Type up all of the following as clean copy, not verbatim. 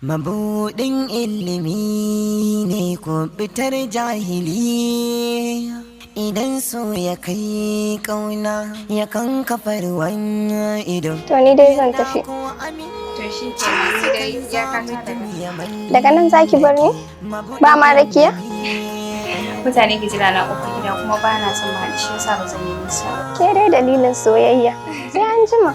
Mabudin ilimi ne ko fitar jahili. Idan so ya kai kauna ya kan kafar wani ido. To ni dai zan tafi. To shi ke ni dai ya kata daga nan zaki bar ni? Ba ma rakiya? Mutane ke jira na kofar gida kuma ba na son ma shi yasa ba zan yi nisa. Ke dai dalilin soyayya. Sai an jima.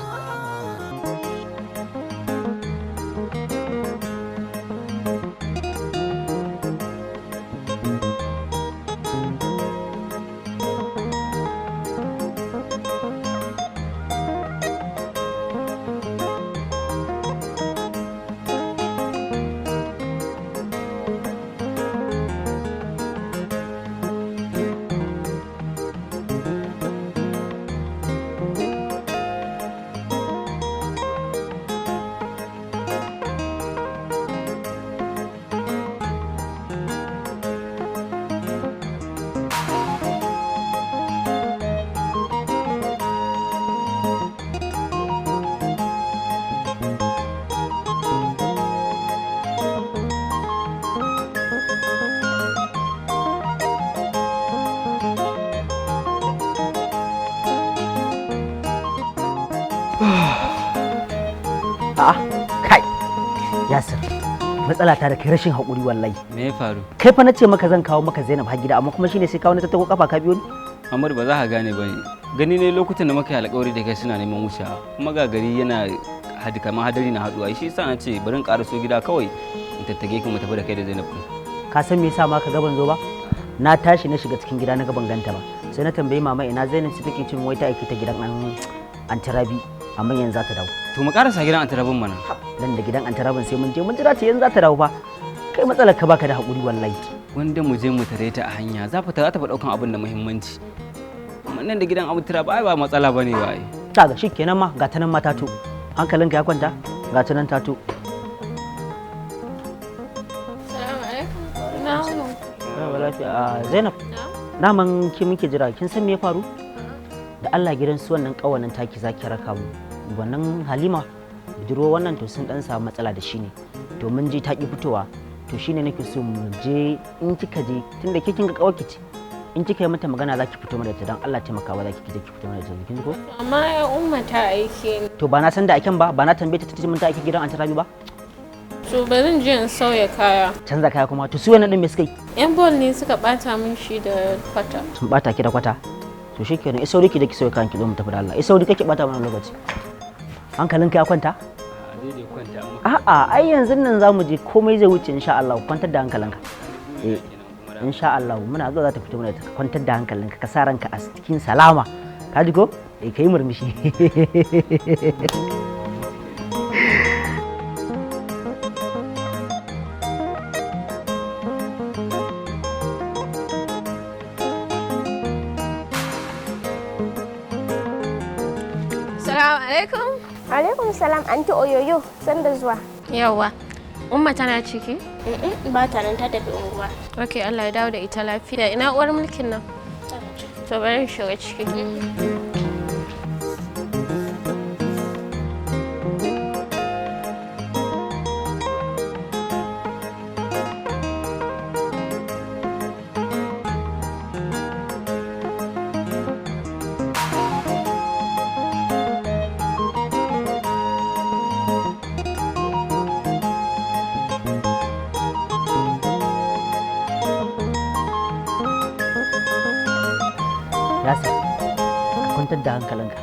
Kai, Yasir, matsala ta da kai rashin haƙuri wallahi. Me ya faru? Kai fa nace maka zan kawo maka Zainab har gida amma kuma shine sai kawo ni ta tago kafa ka biyo ni. Amar ba za ka gane bane. Gani ne lokutan da muka yi alƙawari da kai suna neman wucewa kuma ga gari yana kamar hadari na haduwa shi yasa nace bari in ƙaraso gida kawai in tattage ka mu tafi da kai da Zainab din. Ka san me yasa ma ka ga ban zo ba? Na tashi na shiga cikin gida na ga ban ganta ba. Sai na tambayi mama ina Zainab sai take cin wai ta aiki ta gidan Antarabi amma yanzu za ta dawo. To mu ƙarasa gidan Antarabin mana. Dan da gidan Antarabin sai mun je mun jira ta yanzu za ta dawo fa. Kai matsalar ka baka da haƙuri wallahi. Wanda mu je mu tare ta a hanya za ta fa daukan abin da muhimmanci. Amma nan da gidan Abu Turab ai ba matsala bane ba ai. Kaga shikenan ma ga ta nan mata to. Hankalinka ya kwanta? Ga ta nan ta to. Assalamu alaikum. Na wuni. Lafiya. Zainab. Naman ki muke jira kin san me ya faru? Da Allah gidan su wannan kawanan taki zaki raka mu. Wannan Halima budurwa wannan to sun dan samu matsala da shi ne. To mun je ta ki fitowa. To shine nake so mu je in kika je tunda ke kin ga kawarki ce. In kika yi mata magana zaki fito mana da ta dan Allah taimaka ba zaki je ki fito mana da ta kin ji ko? Amma ya umma ta aike ni. To ba na san da aiken ba, ba na tambaye ta tace mun ta aike gidan Antarabi ba. To bari in je in sauya kaya. Canza kaya kuma to su wannan din me suka yi? Yan bol ne suka bata min shi da kwata. Sun bata ki da kwata. To shikenan isauri ki da ki sauya kayan ki zo mu tafi da Allah. Isauri kake bata mana lokaci. Hankalinka ya kwanta? Daidai kwanta amma. A'a, ai yanzu nan zamu je komai zai wuce insha Allah. Kwantar da hankalinka. Insha Allah muna zuwa za ta fito mana ta kwantar da hankalinka ka sa ranka a cikin salama. Ka ji ko? Kai murmushi. Assalamu alaikum. Alaikum salam anti oyoyo sanda zuwa. Yawa. Umma tana ciki? Ba ta nan ta tafi unguwa. Okay, Allah ya dawo da ita lafiya. Ina uwar mulkin nan? To bari in shiga ciki. Yasir, ka kwantar da hankalinka.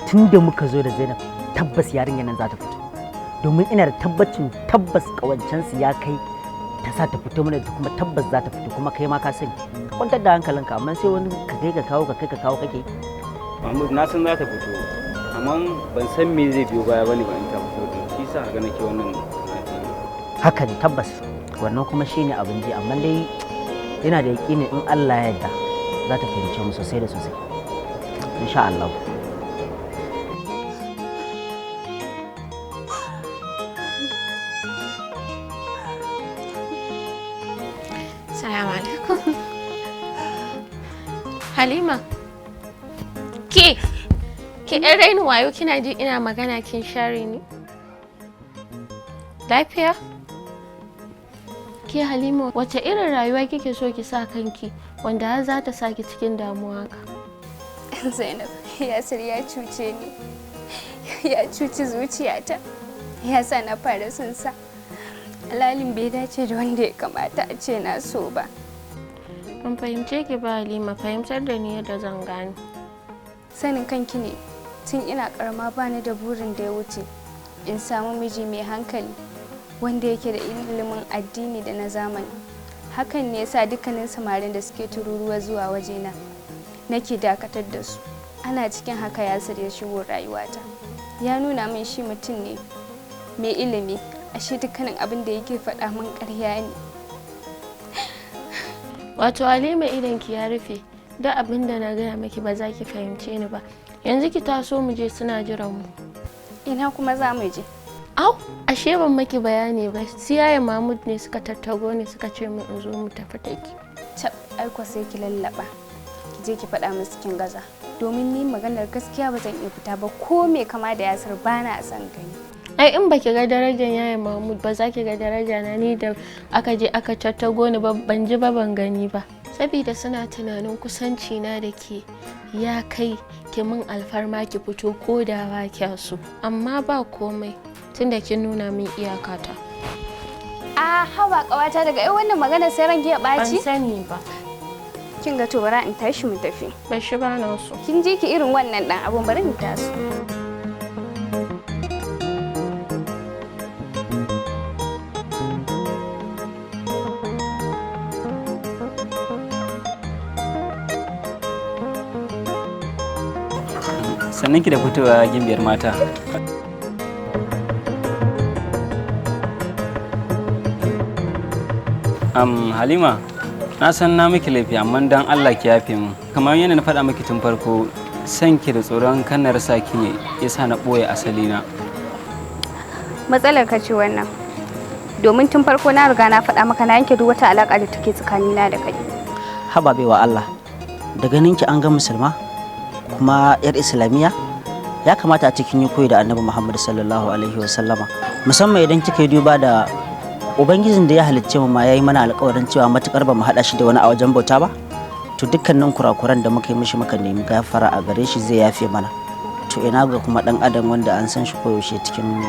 Tun da muka zo da Zainab, tabbas yarinyar nan za ta fito. Domin ina da tabbacin tabbas ƙawancensu ya kai ta sa ta fito mana da kuma tabbas za ta fito kuma kai ma ka sani. Ka kwantar da hankalinka amma sai wani ka kai ka kawo kake. Mahmud na san za ta fito amma ban san me zai biyo baya bane ba in ta fito din. Shi yasa ga nake wannan Haka ne tabbas. Wannan kuma shine abin ji amma dai ina da yaƙini in Allah ya yarda za ta fahimce mu sosai da sosai. Insha Allah. Assalamu alaikum. Halima. Ke ɗan raini wayo kina ji ina magana kin share ni? Lafiya? Ke Halima, wace irin rayuwa kike so ki sa kanki wanda har za ta saki cikin damuwa ka? Zainab, Yasir ya cuce ni. Ya cuci zuciyata. Ya sa na fara son sa. Alalin bai dace da wanda ya kamata a ce na so ba. Ban fahimce ki ba Halima, fahimtar da ni yadda zan gane. Sanin kanki ne, tun ina karama bani da burin da ya wuce in samu miji mai hankali wanda yake da ilimin addini da na zamani. Hakan ne yasa dukkanin samarin da suke tururuwa zuwa wajena nake dakatar da su. Ana cikin haka Yasir ya shigo rayuwata. Ya nuna min shi mutum ne mai ilimi, ashe dukkanin abin da yake faɗa min ƙarya ne. Wato Halima, idan ki ya rufe, da abin da na gaya miki ba za ki fahimce ni ba. Yanzu ki taso mu je, suna jiran mu. Ina kuma za mu je? Au, ashe ban maki bayani ba. Siyaye Mahmud ne suka tattago ne suka ce mu in zo mu tafi da ki. Cap, aiko sai ki lallaba. Ki je ki faɗa musu kin gaza. Domin ni maganar gaskiya ba zan iya fita ba, ko me kama da Yasir ba na son gani. Ai in baki ga darajar yaya Mahmud ba za ki ga daraja na ni da aka je aka tattago ni ba, ban ji ba ban gani ba. Saboda suna tunanin kusanci na da ke ya kai ki min alfarma ki fito ko da ba kya so. Amma ba komai tunda kin nuna min iyakata. A hawa kawata daga wannan magana sai ranki ya ɓaci? Ban sani ba. Kin ga to bara in tashi mu tafi. Bashi ba na so. Kin ji ki irin wannan dan abun, bari in taso. Sannan ki da fitowa gimbiyar mata. Halima, na san na miki laifi amma dan Allah ki yafe mu. Kamar yadda na faɗa miki tun farko, san ki da tsoron kan na rasa ki ne yasa na ɓoye asali na. Matsalar ka ce wannan. Domin tun farko na riga na faɗa maka na yanke duk wata alaka da take tsakanina da kai. Haba baiwa Allah, da ganin ki an ga musulma kuma yar islamiyya, ya kamata a cikin yi koyi da Annabi Muhammad sallallahu alaihi wasallama, musamman idan kika yi duba da ubangijin da ya halicce mu ma yayi mana alƙawarin cewa matukar ba mu hada shi da wani a wajen bauta ba, to dukkanin kurakuran da muka yi mishi muka nemi gafara a gare shi zai yafe mana. To ina ga kuma dan adam wanda an san shi koyaushe cikin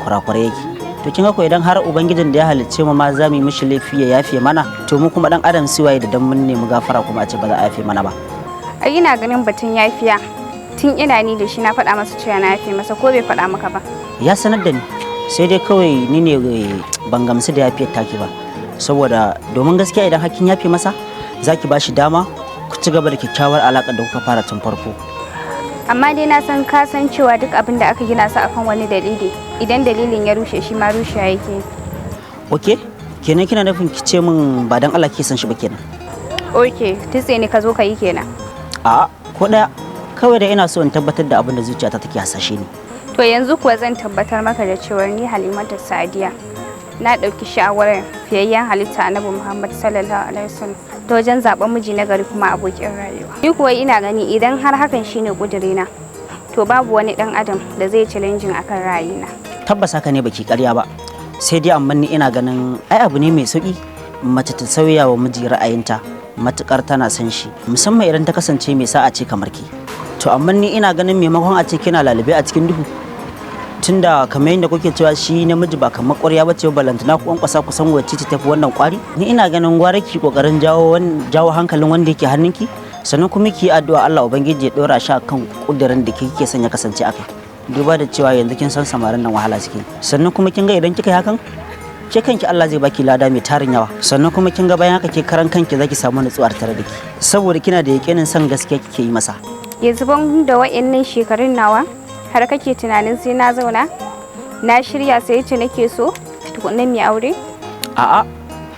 kurakurai yake. To kin ga ko idan har ubangijin da ya halicce mu ma za mu yi mishi laifi ya yafe mana, to mu kuma dan adam siwaye da dan mun nemi gafara kuma a ce ba za a yafe mana ba. Ai ina ganin batun yafiya tun ina ni da shi na faɗa masa cewa na yafe masa, ko bai faɗa maka ba? Ya sanar da ni, sai dai kawai ni ne ban gamsu da yafiyar taki ba, saboda domin gaskiya idan hakkin yafe masa zaki ba shi dama ku ci gaba da kyakkyawar alaƙa da kuka fara tun farko. Amma dai na san ka san cewa duk abin da aka gina sa akan wani dalili, idan dalilin ya rushe shi ma rushe yake. Okay, kenan kina nufin ki ce min ba dan Allah ke san shi ba kenan? Okay, tutse ne ka zo ka yi kenan. A'a, ko daya, kawai da ina so in tabbatar da abin da zuciyata take hasashe ni. To yanzu kuwa zan tabbatar maka da cewa ni Halimatu Sadiya na ɗauki shawarar fiyayyen halitta Annabi Muhammad sallallahu alaihi wasallam ta wajen zaben miji na gari kuma abokin rayuwa. Ni kuwa ina gani idan har hakan shine kudirina, to babu wani dan adam da zai challenge akan ra'ayina. Tabbas haka ne, baki ƙarya ba. Sai dai amma ni ina ganin ai abu ne mai sauki mace ta sauya wa miji ra'ayinta matukar tana san shi, musamman idan ta kasance mai sa'a ce kamar ki. To amma ni ina ganin maimakon a ce kina lalube a cikin duhu, tunda kamar yadda kuke cewa shi namiji ba kamar ƙwarya bace balantana ku kwankwasa ku san wacce ce tafi wannan ƙwari, ni ina ganin gwara ki kokarin jawo hankalin wanda yake hannunki, sannan kuma ki addu'a Allah ubangiji ya dora shi akan kudirin da kike son ya kasance akai. Duba da cewa yanzu kin san samarin nan wahala suke, sannan kuma kin ga idan kika yi hakan ke kanki Allah zai baki lada mai tarin yawa, sannan kuma kin ga bayan haka ke karan kanki zaki samu nutsuwar tare da ki, saboda kina da yakinin san gaskiya kike yi masa. Yanzu ban da wa'annan shekarun nawa har kake tunanin sai na zauna na shirya sai ce nake so tukunna mai aure? A'a,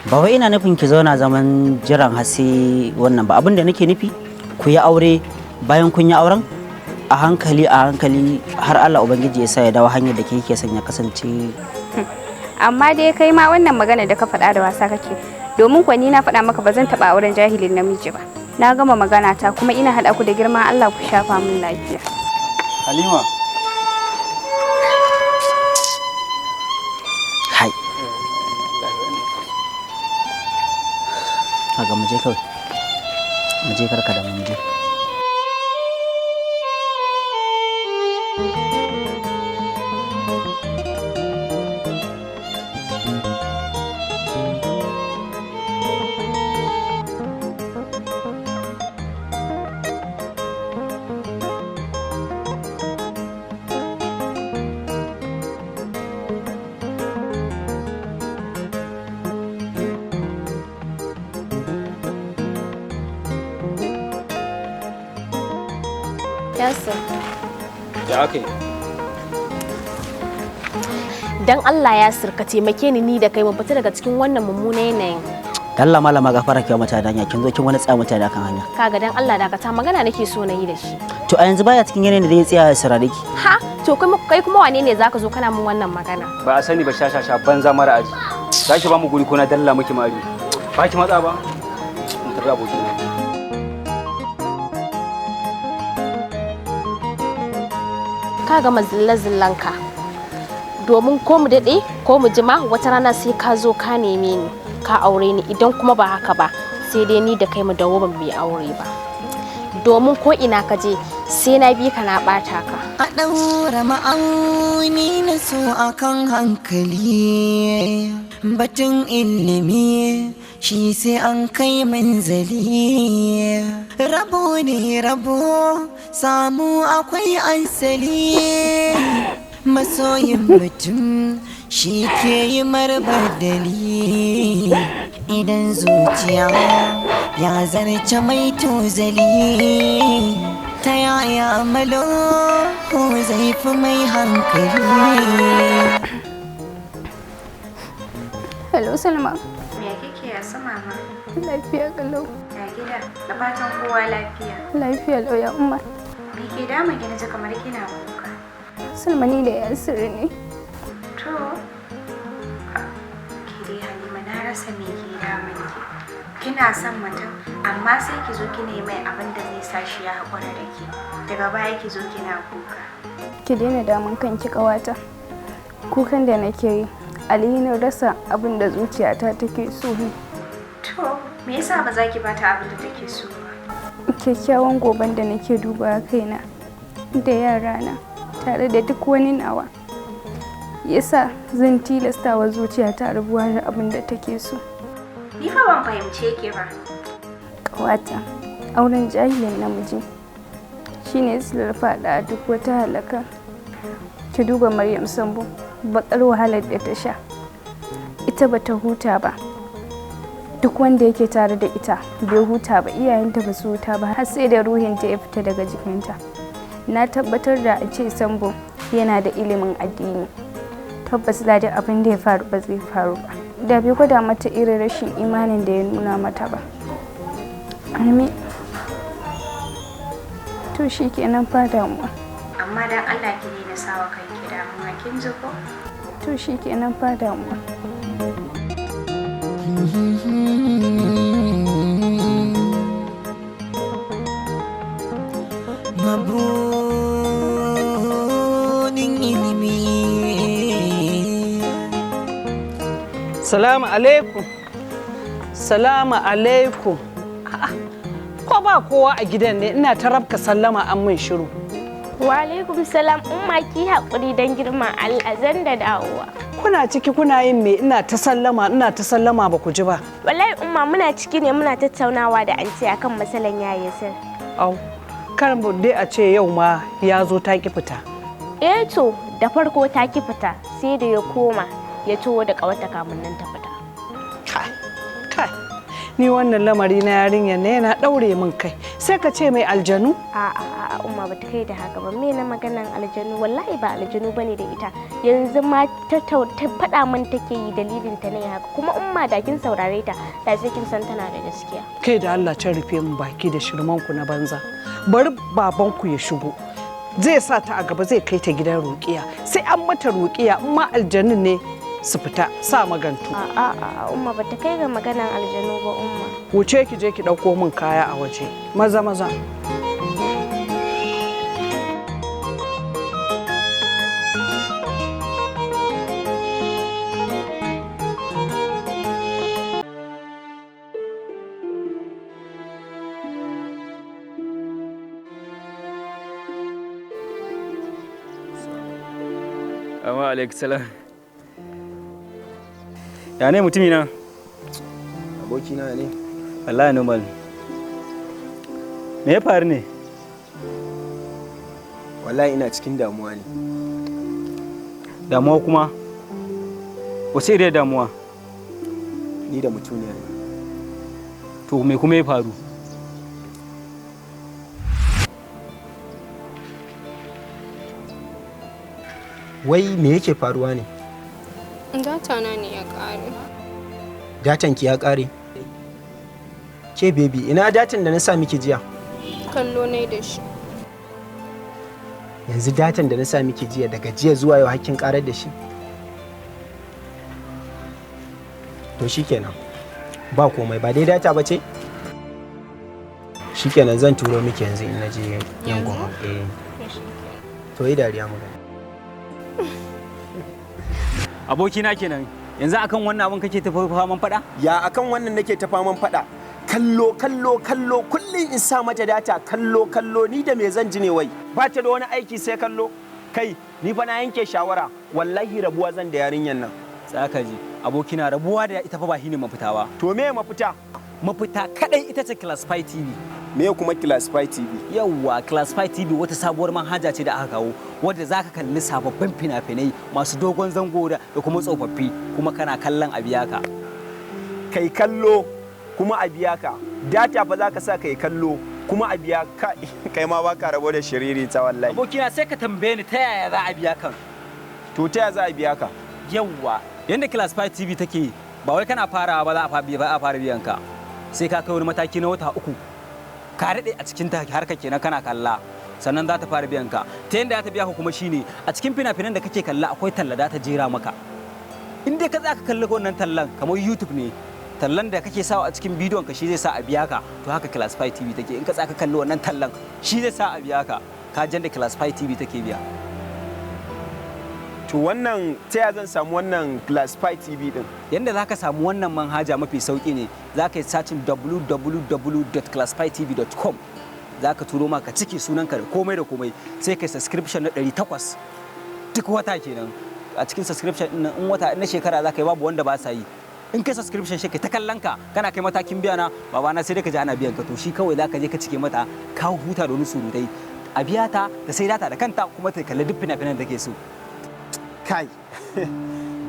ba wai ina nufin ki zauna zaman jiran har sai wannan ba, abin da nake nufi ku yi aure, bayan kun yi auren a hankali har Allah ubangiji ya sa ya dawo hanyar da kike son ya kasance. Amma dai kai ma wannan magana da ka faɗa da wasa kake, domin kuwa ni na faɗa maka ba zan taɓa auren jahilin namiji ba. Na gama magana ta kuma ina haɗa ku da girman Allah ku shafa min lafiya. Halima. kaga mu je kawai mu je karka da mu je. Yasir. Ya ake? Dan Allah Yasir ka taimake ni da kai mu fita daga cikin wannan mummunan yanayin. Allah malama gafara kiwa mata da hanya kin zo kin wani tsaya mata da kan hanya. Kaga dan Allah dakata magana nake so na yi da shi. To a yanzu baya cikin yanayin da zai tsaya ya sarare ki. Ha to kai kuma wane ne zaka zo kana min wannan magana? Ba a sani ba shashasha banza mara aji. Zaki ba mu guri ko na dalla miki mari. Ba ki matsa ba? Mun tarra abokina. Ka gama zillanka domin ko mu daɗe ko mu jima wata rana sai ka zo ka neme ni ka aure ni idan kuma ba haka ba sai dai ni da kai mu dawo ban bai aure ba domin ko ina ka je sai na bi ka na ɓata ka. A ɗaura ma'auni na so akan hankali batun ilimi shi sai an kai manzali rabo ne rabo samu akwai asali masoyin mutum shi ke yi marbadali idan zuciya ya zarce mai tozali ta yaya malo zai fi mai hankali. Hello Salma. Me kike ya sama ma? Lafiya kalau. Ya gida, da fatan kowa lafiya. Lafiya lau ya umma. Me ke dama ki naji kamar kina kuka? Salma ni da Yasir ne. To, ki dai Halima na rasa me ke dama ki. Kina son mutum, amma sai ki zo kina mai abin da zai sa shi ya haƙura da ke. Daga baya ki zo kina kuka. Ki daina damun kanki ƙawata. Kukan da nake yi, alhinin rasa abin da zuciyata take so. To, me yasa ba za ki bata abin da take so ba? Kyakkyawan goben da nake duba kaina da yarana tare da duk wani nawa yasa zan tilasta wa zuciyata rabuwa da abin da take so. Ni fa ban fahimce ki ba. Ƙawata, auren jahilin namiji shine silar faɗa duk wata halaka. Ki duba Maryam Sambo, baƙar wahalar da ta sha. Ita bata huta ba. Duk wanda yake tare da ita bai huta ba, iyayenta ba su huta ba har sai da ruhinta ya fita daga jikinta. Na tabbatar da a ce Sambo yana da ilimin addini. Tabbas da abin da ya faru ba zai faru ba. Da bai gwada mata irin rashin imanin da ya nuna mata ba. Amin. To shi kenan fa damuwa. Amma dan Allah ki daina sawa kanki damuwa, kin ji ko? To shi kenan fa damuwa. Mabudin ilimi. Salamu alaikum. Salamu alaikum. Ko ba kowa a gidan ne ina ta rabka sallama an min shiru. Wa alaikum salam umma ki haƙuri don girman Allah zan da dawowa. Kuna ciki kuna yin me ina ta sallama ba ku ji ba. Wallahi umma muna ciki ne muna tattaunawa da anti akan masalan yayi sir. Au, karan dai a ce yau ma ya zo ta ki fita. To da farko ta ki fita sai da ya koma ya tuwo da ƙawarta kamun nan ta fita. Kai, ni wannan lamari na yarinyar ne yana ɗaure min kai. Sai ka ce mai aljanu? A'a umma bata kai da haka ba. Me na maganan aljanu? Wallahi ba aljanu bane da ita. Yanzu ma ta faɗa min take yi dalilin ta ne haka. Kuma umma da kin saurare ta da sai kin san tana da gaskiya. Kai da Allah ta rufe min baki da shirman ku na banza. Bari babanku ya shigo. Zai sa ta a gaba zai kai ta gidan roƙiya. Sai an mata roƙiya in ma aljanun ne su fita sa magantu. A'a umma bata kai ga maganan aljanu ba umma. Wuce ki je ki ɗauko min kaya a waje. Maza maza. Wa alaikum salam. Ya ne mutumi na? Abokina ne. Wallahi normal. Me ya faru ne? Wallahi ina cikin damuwa ne. Damuwa kuma? Wace iriyar damuwa? Ni da mutuniya ne. To me kuma ya faru? Wai me yake faruwa ne? Data na ne ya ƙare. Datan ki ya ƙare? Ke baby, ina datan da na sa miki jiya? Kallo ne da shi. Yanzu datan da na sa miki jiya daga jiya zuwa yau hakkin ƙarar da shi? To shikenan. Ba komai, ba dai data ba ce? Shikenan zan turo miki yanzu in naje yan goma. To yi dariya mu gani. Abokina kenan. Yanzu akan wannan abin kake ta faman fada? Ya akan wannan nake ta faman fada. Kallo kullum in sa mata data kallo ni da me zan ji ne wai? Ba ta da wani aiki sai kallo. Kai ni fa na yanke shawara wallahi rabuwa zan da yarinyan nan. Tsaka ji abokina rabuwa da ita fa ba shine mafita ba. To me mafita? Mafita kadai ita ce Classify TV. Me kuma Classify TV? Yawwa Classify TV wata sabuwar manhaja ce da aka kawo wadda zaka kalli sababbin fina-finai masu dogon zango da kuma tsofaffi kuma kana kallon a biya ka. Kai kallo kuma a biya ka. Data fa zaka sa kai kallo kuma a biya ka. Kai ma baka rabo da shiriri ta wallahi. Abokina sai ka tambaye ni ta yaya za a biya kan? To ta yaya za a biya ka? Yawwa yanda Classify TV take ba wai kana farawa ba za a fara biyan ka. Sai ka kai wani mataki na wata 3 ka daɗe a cikin ta harka kenan kana kalla sannan za ta fara biyan ka ta yanda za ta biya ka kuma shine a cikin fina-finan da kake kalla akwai talla da ta jera maka in dai ka tsaka kalli wannan tallan kamar YouTube ne tallan da kake sawa a cikin bidiyon ka shi zai sa a biya ka to haka Classify TV take in ka tsaka kalli wannan tallan shi zai sa a biya ka ka jan da Classify TV take biya. To wannan ta yaya zan samu wannan Classify TV din? Yanda zaka samu wannan manhaja mafi sauki ne zaka yi searching www.classifytv.com zaka turo maka ciki sunanka da komai sai kai subscription na 800 duk wata kenan a cikin subscription din in wata na shekara zaka yi babu wanda ba sa yi in kai subscription shi kai ta kallon ka kana kai matakin biya na babana sai dai ka ji ana biyan ka to shi kawai zaka je ka cike mata ka huta da wani surutai a biya ta da sai data da kanta kuma ta kalli duk fina-finan da take so. Kai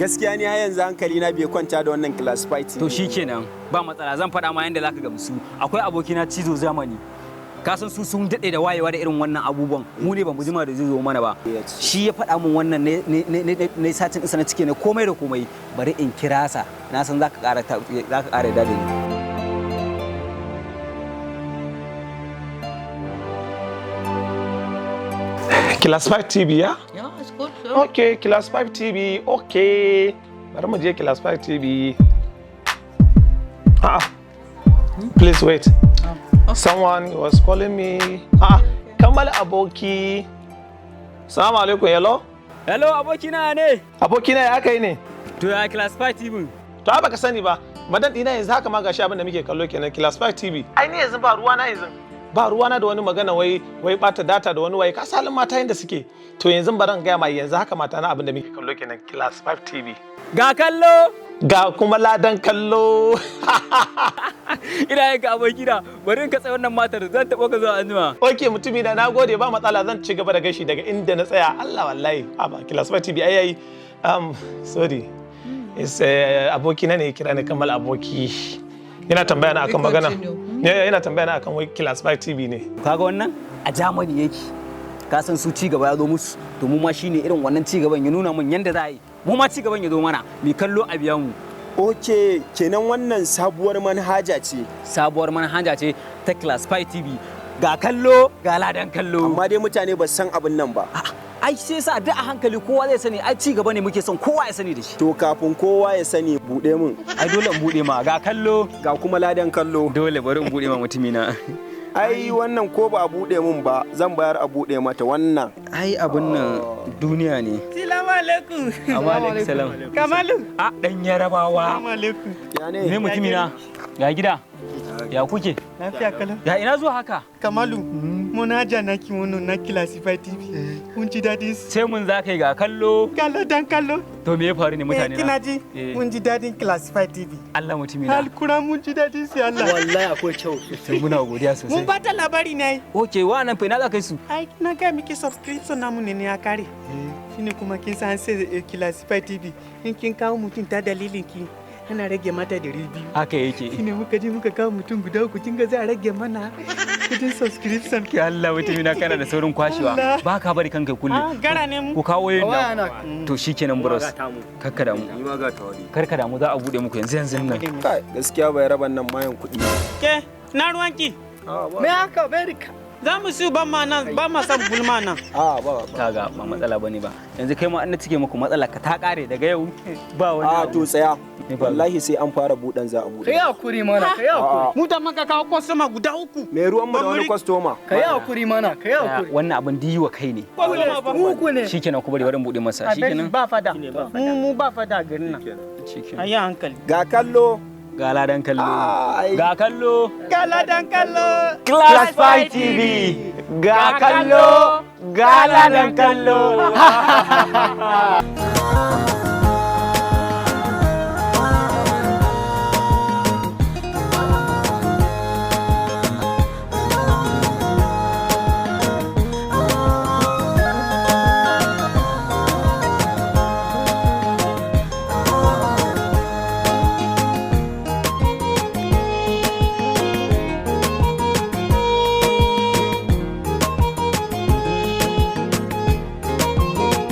gaskiya ni har yanzu hankali na bai kwanta da wannan Classify TV. To shikenan ba matsala zan faɗa ma yanda zaka gamsu akwai abokina Cizo Zamani ka san su sun daɗe da wayewa da irin wannan abubuwan mu ne ba mu jima da zai zo mana ba shi ya faɗa min wannan ne satin isa na cike ne komai da komai bari in kira sa na san zaka ƙara da ni. Classify TV, yeah? Yeah, it's good. Sir. Okay, Classify TV, okay. Bari mu je Classify TV. Please wait. Okay. Someone was calling me. Kamal aboki. Assalamu alaikum, hello? Hello, abokina ne. Abokina ya kai ne? To ya Classify TV. To baka sani ba. Madan dina yanzu haka ma gashi abin da muke kallo kenan Classify TV. Ai ni yanzu ba ruwa na yanzu. Ba ruwana da wani magana wai bata data da wani waye ka salin mata yanda suke to yanzu baran gaya mai yanzu haka mata na abin da muke kallo kenan Classify TV ga kallo ga kuma ladan kallo ina yin ka abokina bari in ka tsaye wannan matar zan taɓa ka zuwa anjima. Okay mutumi na nagode ba matsala zan ci gaba da gashi daga inda na tsaya Allah wallahi ba Classify TV ai sorry is abokina ne kira ni Kamal aboki yana tambaya na akan magana yana tambaya na akan wai Classify TV ne kaga wannan a Germany yake ka san su ci gaba ya zo musu to mu ma shine irin wannan ci gaban ya nuna mun yanda za a yi mu ma ci gaban ya zo mana mi kallo a biya mu. Okay kenan wannan sabuwar manhaja ce ta Classify TV ga kallo ga ladan kallo amma dai mutane ba san abin nan ba. Ai sai sa duk a hankali kowa zai sani ai ci gaba ne muke son kowa ya sani da shi. To kafin kowa ya sani bude mun. Ai dole in bude ma ga kallo ga kuma ladan kallo. Dole bari in bude ma mutumina. Ai wannan ko ba a bude mun ba zan bayar a bude mata wannan. Ai abun nan duniya ne. Assalamu alaikum. Wa alaikum salam. Kamalu. Dan Yarabawa. Assalamu alaikum. Ya ne? Me mutumina? Ga gida. Ya kuke? Lafiya kalau. Ya ina zuwa haka? Kamalu, muna ja naki wannan na Classify TV. Mun ji dadin. Sai mun za kai ga kallo. Kallo dan kallo. To me ya faru ne mutane na? Kina ji? Mun ji dadin Classify TV. Allah mutumi na. Alkura mun ji dadin sai Allah. Wallahi akwai kyau. Sai muna godiya sosai. Mun bata labari ne. Okay, wa'annan fa ina za kai su? Ai, na ga miki subscription namu ne ya kare. Shine kuma kin san sai Classify TV. In kin kawo mutum ta dalilin ki ana rage mata da 200. Haka yake. Shine muka je muka kawo mutum guda uku kin ga za a rage mana kudin subscription. Ki Allah mutumi na kana da saurin kwashewa. Ba ka bari kanka kulle. Gara ne mu. Ku kawo yin nan. To shikenan bros. Karka da mu. Karka da mu za a bude muku yanzu nan. Kai gaskiya bai raban nan mayan kuɗi. Ke na ruwanki. Me haka America? Za mu su ban ma nan ba ma san gulma nan. Ba. Kaga ba matsala bane ba. Yanzu kai ma an cike muku matsala ka ta kare daga yau ba wani. To tsaya. Wallahi sai an fara buɗan za a buɗe. Kai hakuri mana, kai hakuri. Mu da maka kawo kwastoma guda uku. Me ruwan mu da wani kwastoma? Kai hakuri mana, kai hakuri. Wannan abin diyi wa kai ne. Muku ne. Shikenan ku bari barin buɗe masa. Shikenan. Ba fada. Mu ba fada garin nan. Shikenan. Ayi hankali. Ga kallo. Ga ladan kallo. Ga kallo. Ga ladan kallo. Classify TV. Ga kallo. Ga ladan kallo.